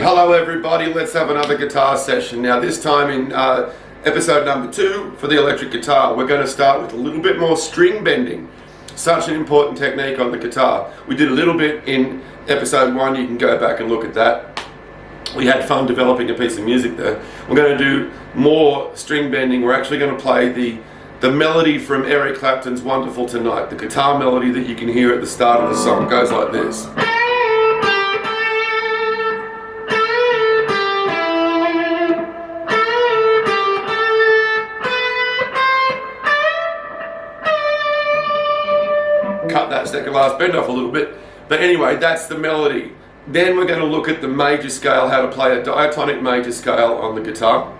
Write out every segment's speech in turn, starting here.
Hello everybody, let's have another guitar session. Now this time in episode number 2 for the electric guitar, we're going to start with a little bit more string bending. Such an important technique on the guitar. We did a little bit in episode 1, you can go back and look at that. We had fun developing a piece of music there. We're going to do more string bending. We're actually going to play the melody from Eric Clapton's Wonderful Tonight. The guitar melody that you can hear at the start of the song goes like this. Cut that second last bend off a little bit, but anyway, that's the melody. Then we're going to look at the major scale, how to play a diatonic major scale on the guitar,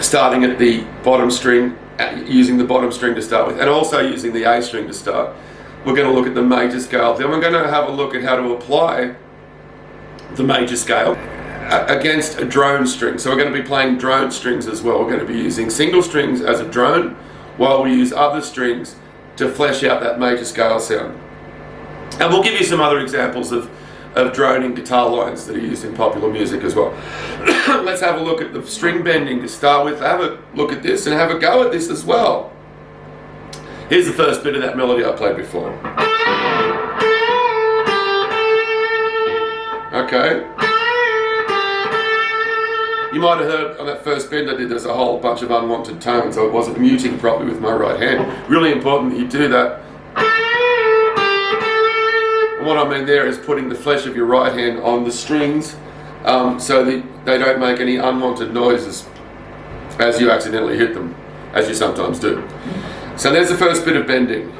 starting at the bottom string, using the bottom string to start with, and also using the A string to start. We're going to look at the major scale, then we're going to have a look at how to apply the major scale against a drone string. So we're going to be playing drone strings as well. We're going to be using single strings as a drone, while we use other strings to flesh out that major scale sound. And we'll give you some other examples of droning guitar lines that are used in popular music as well. Let's have a look at the string bending to start with. Have a look at this and have a go at this as well. Here's the first bit of that melody I played before. Okay. You might have heard on that first bend I did, there's a whole bunch of unwanted tones, so I wasn't muting properly with my right hand. Really important that you do that. And what I mean there is putting the flesh of your right hand on the strings so that they don't make any unwanted noises as you accidentally hit them, as you sometimes do. So there's the first bit of bending.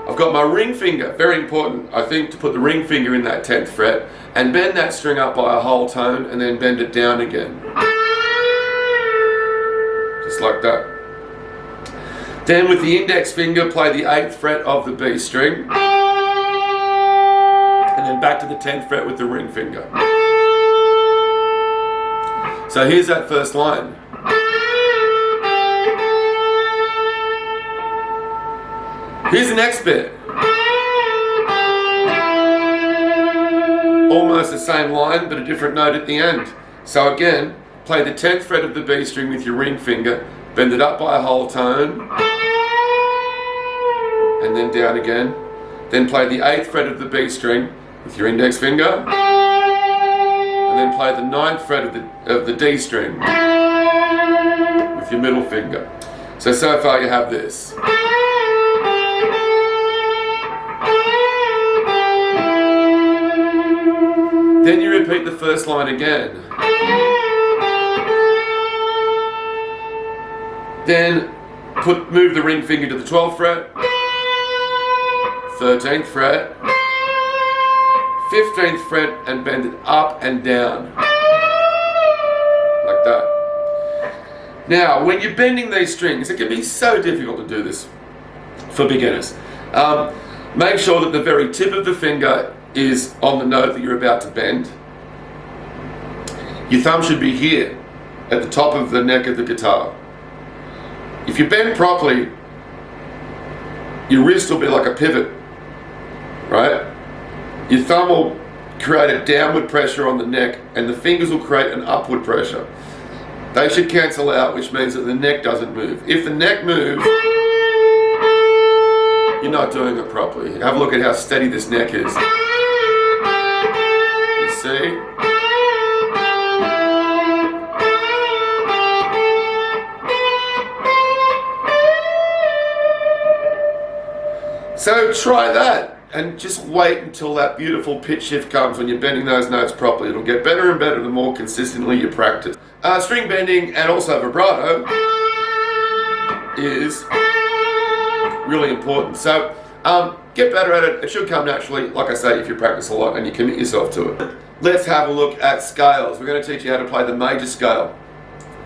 I've got my ring finger, very important I think, to put the ring finger in that 10th fret and bend that string up by a whole tone and then bend it down again. Just like that. Then with the index finger play the 8th fret of the B string and then back to the 10th fret with the ring finger. So here's that first line. Here's the next bit. Almost the same line, but a different note at the end. So again, play the 10th fret of the B string with your ring finger, bend it up by a whole tone, and then down again. Then play the 8th fret of the B string with your index finger, and then play the 9th fret of the D string with your middle finger. So far you have this. Then you repeat the first line again. Then move the ring finger to the 12th fret, 13th fret, 15th fret, and bend it up and down. Like that. Now, when you're bending these strings, it can be so difficult to do this for beginners. Make sure that the very tip of the finger is on the note that you're about to bend. Your thumb should be here at the top of the neck of the guitar. If you bend properly, your wrist will be like a pivot, right? Your thumb will create a downward pressure on the neck and the fingers will create an upward pressure. They should cancel out, which means that the neck doesn't move. If the neck moves, you're not doing it properly. Have a look at how steady this neck is. See? So try that and just wait until that beautiful pitch shift comes when you're bending those notes properly. It'll get better and better the more consistently you practice. String bending and also vibrato is really important. So get better at it. It should come naturally, like I say, if you practice a lot and you commit yourself to it. Let's have a look at scales. We're going to teach you how to play the major scale.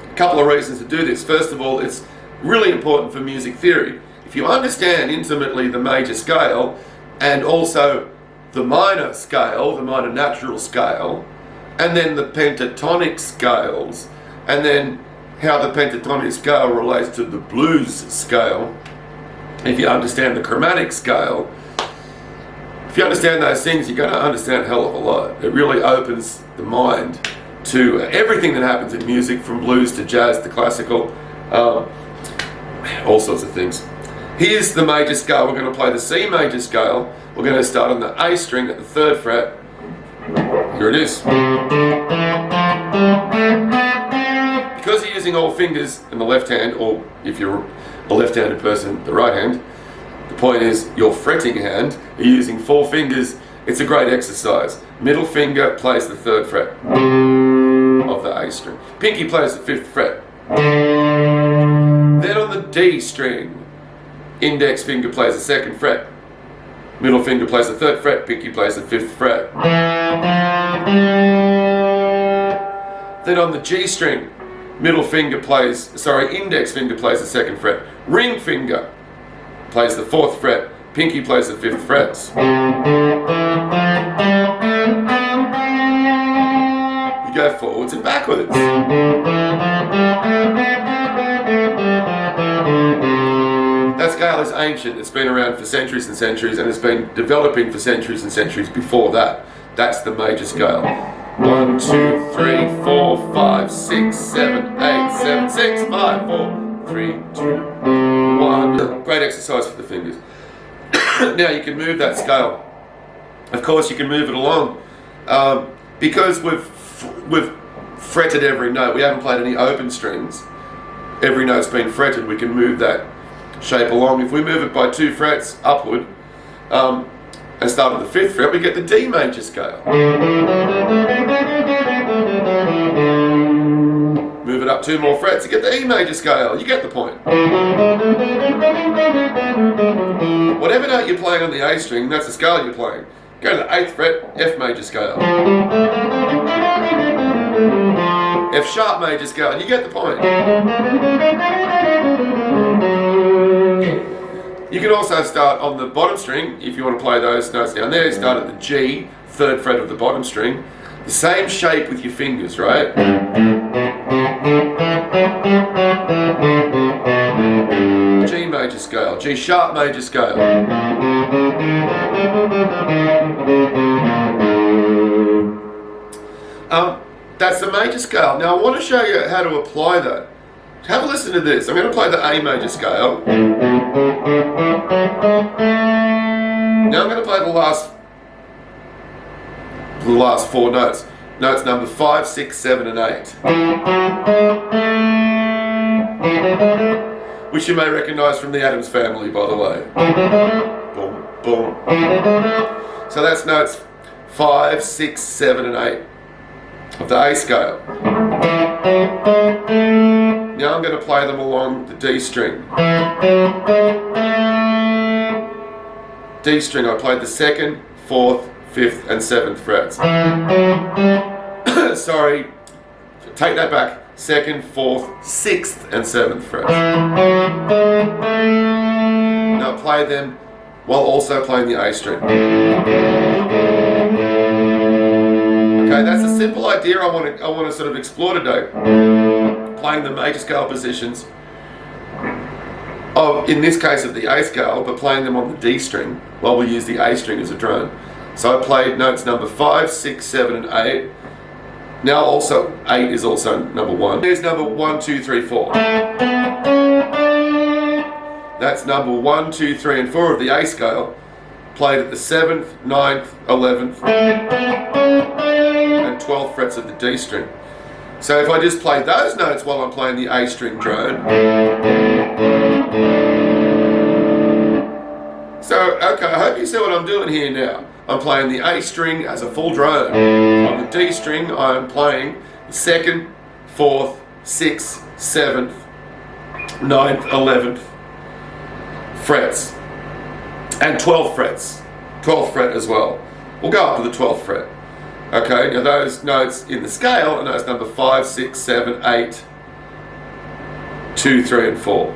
A couple of reasons to do this. First of all, it's really important for music theory. If you understand intimately the major scale and also the minor scale, the minor natural scale, and then the pentatonic scales, and then how the pentatonic scale relates to the blues scale, if you understand the chromatic scale, If you understand those things, you're going to understand a hell of a lot. It really opens the mind to everything that happens in music, from blues to jazz to classical, all sorts of things. Here's the major scale. We're going to play the C major scale. We're going to start on the A string at the 3rd fret. Here it is. Because you're using all fingers in the left hand, or if you're a left-handed person, the right hand, the point is your fretting hand, you're using 4 fingers. It's a great exercise. Middle finger plays the 3rd fret of the A string. Pinky plays the 5th fret. Then on the D string, index finger plays the 2nd fret. Middle finger plays the 3rd fret, pinky plays the 5th fret. Then on the G string, index finger plays the 2nd fret. Ring finger plays the 4th fret, pinky plays the 5th frets. You go forwards and backwards. That scale is ancient. It's been around for centuries and centuries, and it's been developing for centuries and centuries before that. That's the major scale. 1, 2, 3, 4, 5, 6, 7, 8, 7, 6, 5, 4, 3, 2, 1. Great exercise for the fingers. Now you can move that scale. Of course, you can move it along because we've fretted every note. We haven't played any open strings. Every note's been fretted. We can move that shape along. If we move it by 2 frets upward and start at the 5th fret, we get the D major scale. Move it up 2 more frets, you get the E major scale. You get the point. Whatever note you're playing on the A string, that's the scale you're playing. Go to the 8th fret, F major scale. F sharp major scale, you get the point. You can also start on the bottom string, if you want to play those notes down there. Start at the G, 3rd fret of the bottom string. The same shape with your fingers, right? G major scale, G sharp major scale. That's the major scale. Now I want to show you how to apply that. Have a listen to this. I'm going to play the A major scale. Now I'm going to play the last 4 notes. Notes number 5, 6, 7, and 8. Which you may recognise from the Addams Family, by the way. Boom, boom. So that's notes 5, 6, 7, and 8 of the A scale. Now I'm going to play them along the D string. D string, I played the 2nd, 4th, 5th, and 7th frets. Sorry, take that back. 2nd, 4th, 6th, and 7th frets. Now play them while also playing the A string. Okay, that's a simple idea I want to sort of explore today. Playing the major scale positions in this case of the A scale, but playing them on the D string while we use the A string as a drone. So I played notes number 5, 6, 7, and 8. Now also 8 is also number 1. Here's number 1, 2, 3, 4. That's number 1, 2, 3, and 4 of the A scale. Played at the 7th, 9th, 11th, and 12th frets of the D string. So if I just play those notes while I'm playing the A string drone. So, okay, I hope you see what I'm doing here now. I'm playing the A string as a full drone. On the D string, I'm playing the 2nd, 4th, 6th, 7th, 9th, 11th frets. And 12th frets. 12th fret as well. We'll go up to the 12th fret. Okay, now those notes in the scale are notes number 5, 6, 7, 8, 2, 3, and 4.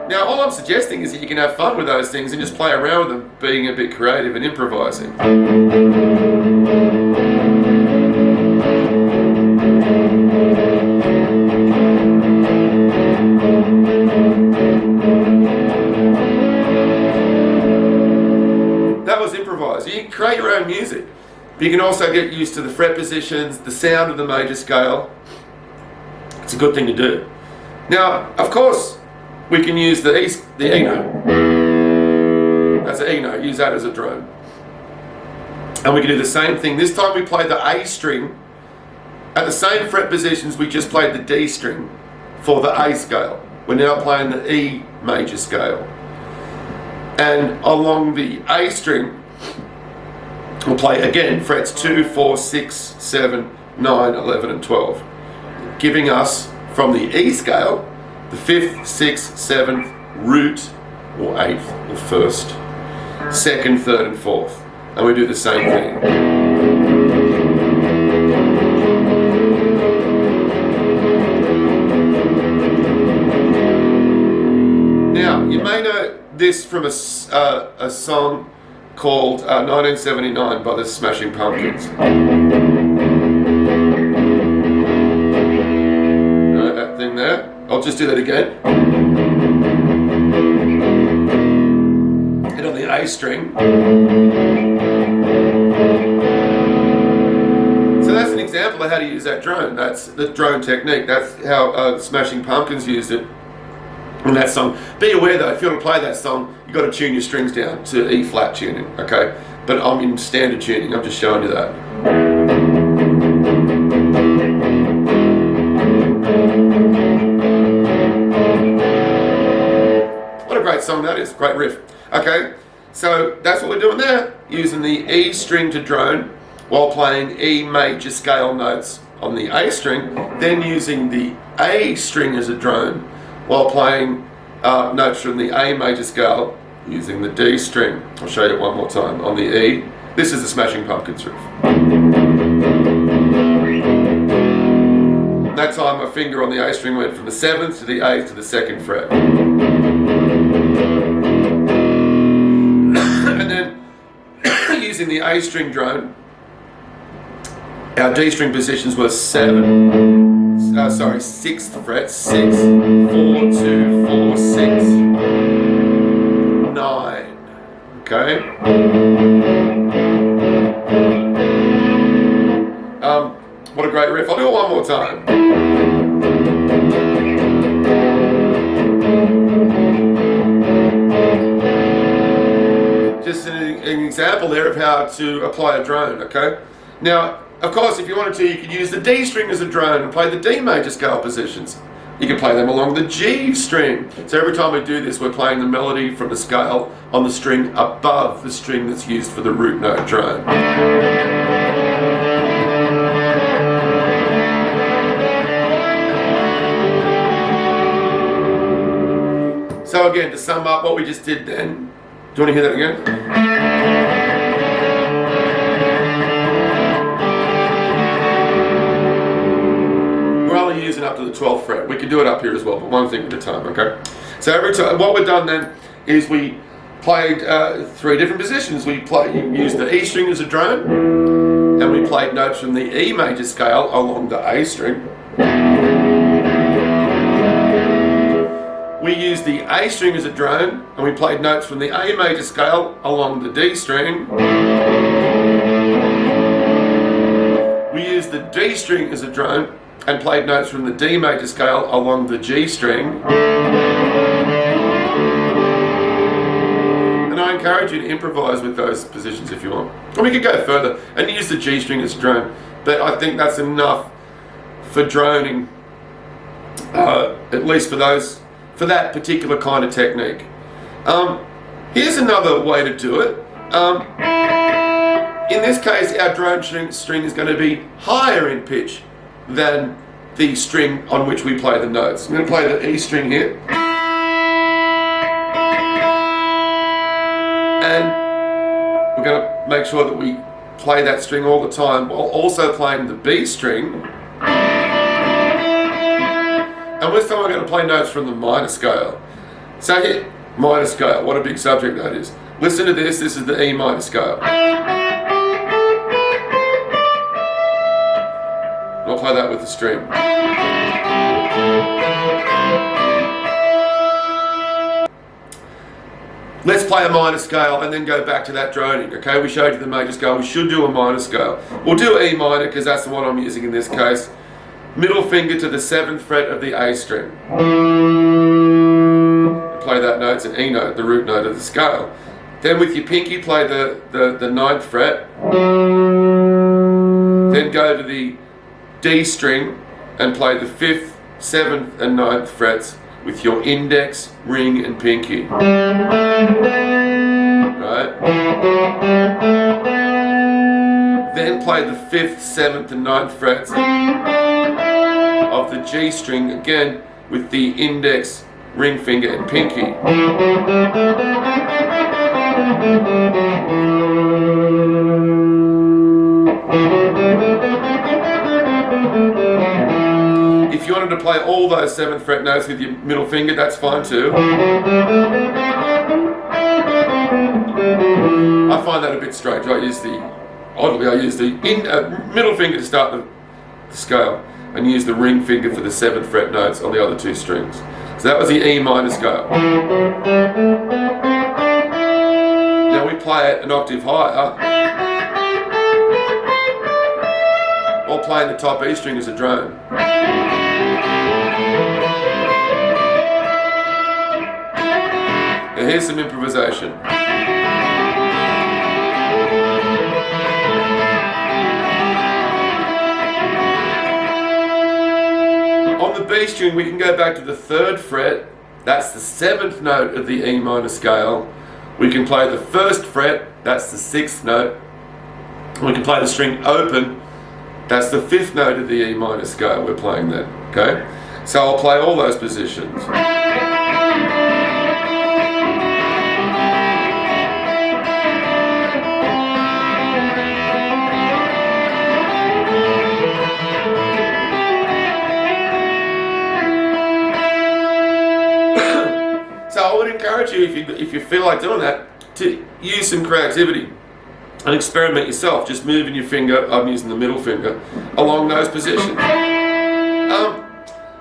Now all I'm suggesting is that you can have fun with those things and just play around with them, being a bit creative and improvising. that was improvised. You can create your own music. But you can also get used to the fret positions, the sound of the major scale. It's a good thing to do. Now, of course, we can use the E note as an E note, use that as a drone. And we can do the same thing. This time we play the A string at the same fret positions we just played the D string for the A scale. We're now playing the E major scale. And along the A string, we'll play again frets 2, 4, 6, 7, 9, 11 and 12. Giving us from the E scale, the 5th, 6th, 7th, root or 8th or 1st, 2nd, 3rd and 4th. And we do the same thing. Now, you may know this from a song called 1979 by the Smashing Pumpkins. Know that thing there? I'll just do that again. Hit on the A string. So that's an example of how to use that drone. That's the drone technique. That's how the Smashing Pumpkins used it in that song. Be aware though, if you want to play that song, you've got to tune your strings down to E flat tuning, okay? But I'm in standard tuning, I'm just showing you that. What a great song that is, great riff. Okay, so that's what we're doing there, using the E string to drone while playing E major scale notes on the A string, then using the A string as a drone while playing notes from the A major scale using the D string. I'll show you it one more time on the E. This is the Smashing Pumpkins riff. That time my finger on the A string went from the 7th to the 8th to the 2nd fret. And then using the A string drone, our D string positions were 6th fret, 6, 4, 2, 4, 6, 9. Okay? What a great riff. I'll do it one more time. Just an example there of how to apply a drone, okay? Now, of course, if you wanted to, you could use the D string as a drone and play the D major scale positions. You can play them along the G string. So every time we do this, we're playing the melody from the scale on the string above the string that's used for the root note drone. So again, to sum up what we just did then, do you want to hear that again? We're only using up to the 12th fret. We can do it up here as well, but one thing at a time, okay? So every time, what we've done then is we played 3 different positions. We used the E string as a drone, and we played notes from the E major scale along the A string. We used the A string as a drone, and we played notes from the A major scale along the D string. We used the D string as a drone and played notes from the D major scale along the G string. And I encourage you to improvise with those positions if you want. Or we could go further and use the G string as a drone, but I think that's enough for droning, at least for that particular kind of technique. Here's another way to do it. In this case, our drone string is going to be higher in pitch than the string on which we play the notes. I'm going to play the E string here. And we're going to make sure that we play that string all the time while also playing the B string. And this time we're going to play notes from the minor scale. So here, minor scale, what a big subject that is. Listen to this, this is the E minor scale. I'll play that with the string. let's play a minor scale and then go back to that droning. Okay, we showed you the major scale. We should do a minor scale. We'll do E minor because that's the one I'm using in this case. Middle finger to the 7th fret of the A string. Play that note, it's an E note, the root note of the scale. Then with your pinky play the 9th fret. Then go to the D string and play the 5th, 7th and 9th frets with your index, ring and pinky. Right? Then play the 5th, 7th and 9th frets of the G string again with the index, ring finger and pinky. If you wanted to play all those 7th fret notes with your middle finger, that's fine too. I find that a bit strange. I use the middle finger to start the scale and use the ring finger for the 7th fret notes on the other 2 strings. So that was the E minor scale. Now we play it an octave higher, or playing the top E string as a drone. Now here's some improvisation. On the B string we can go back to the 3rd fret, that's the 7th note of the E minor scale. We can play the 1st fret, that's the 6th note. We can play the string open, that's the 5th note of the E minor scale we're playing then, okay? So I'll play all those positions. So I would encourage you, if you feel like doing that, to use some creativity and experiment yourself, just moving your finger, I'm using the middle finger, along those positions.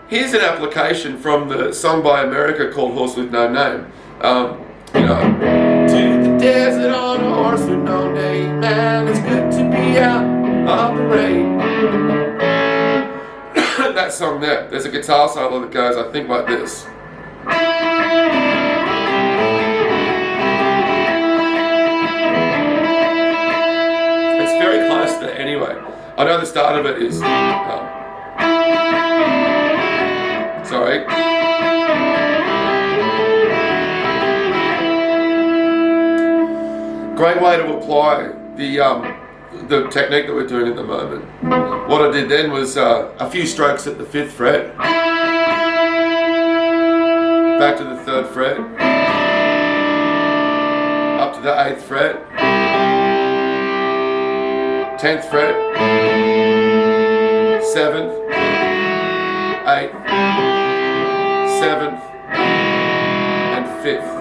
Here's an application from the song by America called Horse with No Name. To the desert on a horse with no name, man, it's good to be out of the rain. That song there, there's a guitar solo that goes, I think, like this. It's very close to that anyway. I know the start of it is sorry. Great way to apply the technique that we're doing at the moment. What I did then was a few strokes at the 5th fret, back to the 3rd fret, up to the 8th fret, 10th fret, 7th, 8th, 7th, and 5th.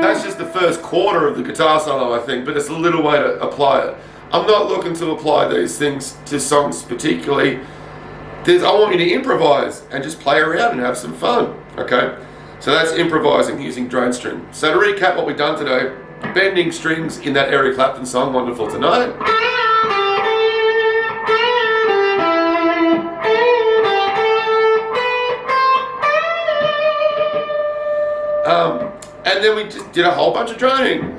That's just the first quarter of the guitar solo, I think, but it's a little way to apply it. I'm not looking to apply these things to songs particularly. I want you to improvise and just play around and have some fun, okay? So that's improvising using drone string. So to recap what we've done today, bending strings in that Eric Clapton song, Wonderful Tonight. And then we just did a whole bunch of droning.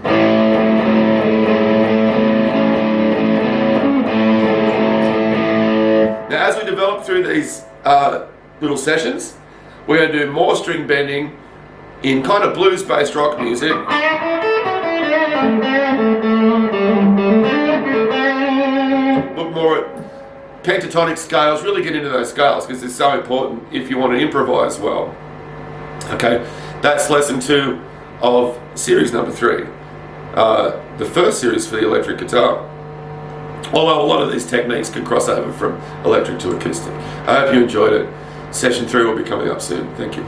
Now as we develop through these little sessions, we're going to do more string bending in kind of blues-based rock music. Look more at pentatonic scales, really get into those scales because they're so important if you want to improvise well. Okay, that's lesson 2 of series number 3. The first series for the electric guitar. Although a lot of these techniques can cross over from electric to acoustic. I hope you enjoyed it. Session 3 will be coming up soon. Thank you.